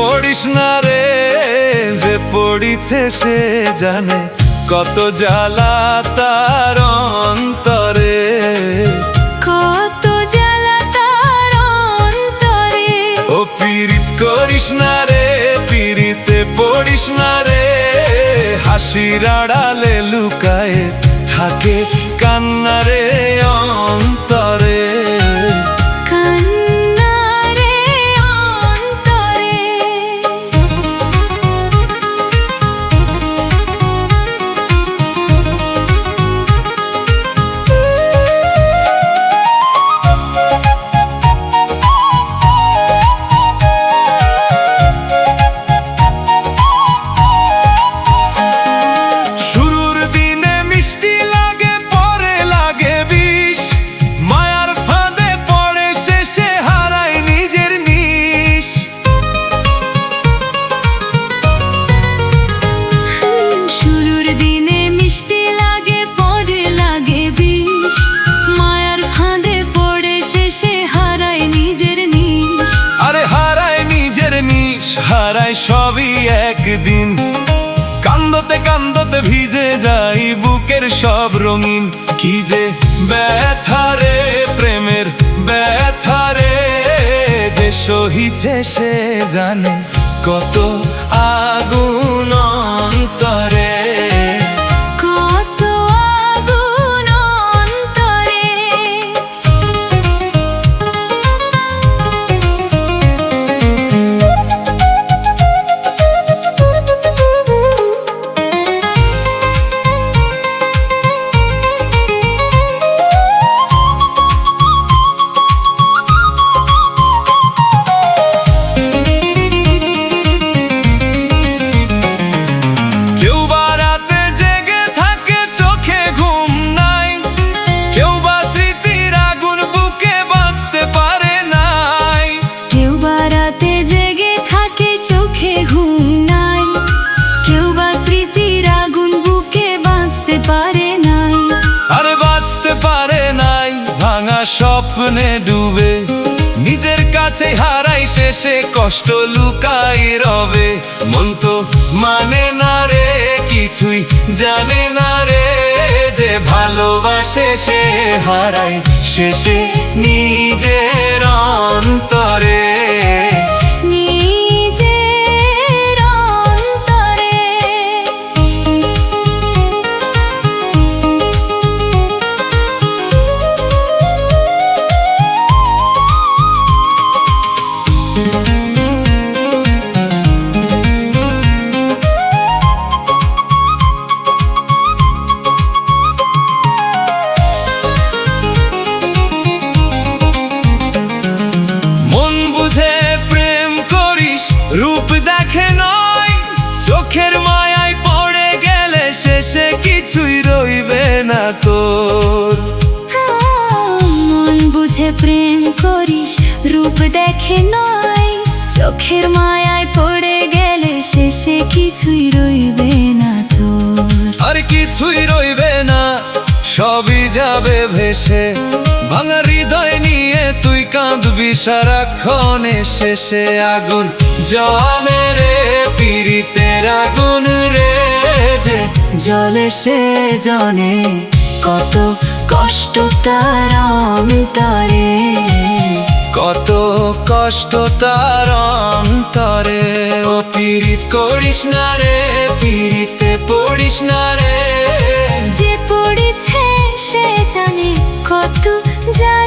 পড়িস না রে, যে পড়িছে সে জানে কত জ্বালা তার অন্তরে, কত জ্বালা তার অন্তরে। ও পীড়িত করিস না রে, পীড়িতে পড়িস না রে, হাসির আড়ালে লুকায়ে থাকে কান্না রে অন্তরে, কান্না রে অন্তরে। শুরুর দিনে মিষ্টি লাগে, পরে লাগে বিষ, মায়ার ফাঁদে পড়ে শেষে হারায় নিজের নিশ। শুরুর দিনে মিষ্টি লাগে, পরে লাগে বিষ, মায়ার ফাঁদে পড়ে শেষে হারায় নিজের নিশ। আরে হারায় নিজের নিশ, হারায় সবই একদিন, কান্দতে কান্দতে ভিজে যাই বুকের সব রঙিন। কি যে ব্যথা রে প্রেমের ব্যথা রে, যে সহিছে সে জানে কত আগুন অন্তরে, কত আগুন অন্তরে। কেউ বা রাতে জেগে থাকে চোখে ঘুম নাই, কেউ বা স্মৃতির আগুন বুকে বাঁচতে পারে নাই, কেউ বা রাতে জেগে থাকে চোখে ঘুম নাই, কেউ বা স্মৃতির আগুন বুকে বাঁচতে পারে নাই। আরে বাঁচতে পারে নাই, ভাঙা স্বপ্নে ডুবে নিজের কাছে হারাই শেষে কষ্ট লুকাই রবে। মন তো মানে না রে, কিছুই জানে না রে, যে ভালোবাসে সে হারায় শেষে নিজের অন্তরে, নিজের অন্তরে। মন বুঝে প্রেম করিস, রূপ দেখে নয়, চোখের মায়ায় পড়ে গেলে শেষে কিছুই রইবে না তোর। মন বুঝে প্রেম করিস, রূপ দেখে নয়, চোখের মায়ায় পড়ে গেলে শেষে কিছুই রইবে না তোর। আর কিছুই রইবে না, সবই যাবে ভেসে, ভাঙা হৃদয় নিয়ে তুই কাঁদবি সারাক্ষণে, শেষে আগুন জমে রে, পীড়িতের আগুন রে, যে জলে সে জনে কত কষ্ট তার অন্তরে, কত কষ্ট তার অন্তরে। ও পীড়িত করিস না রে, পীড়িতে পড়িস না রে, যে পড়েছে সে জানে কত জ্বালা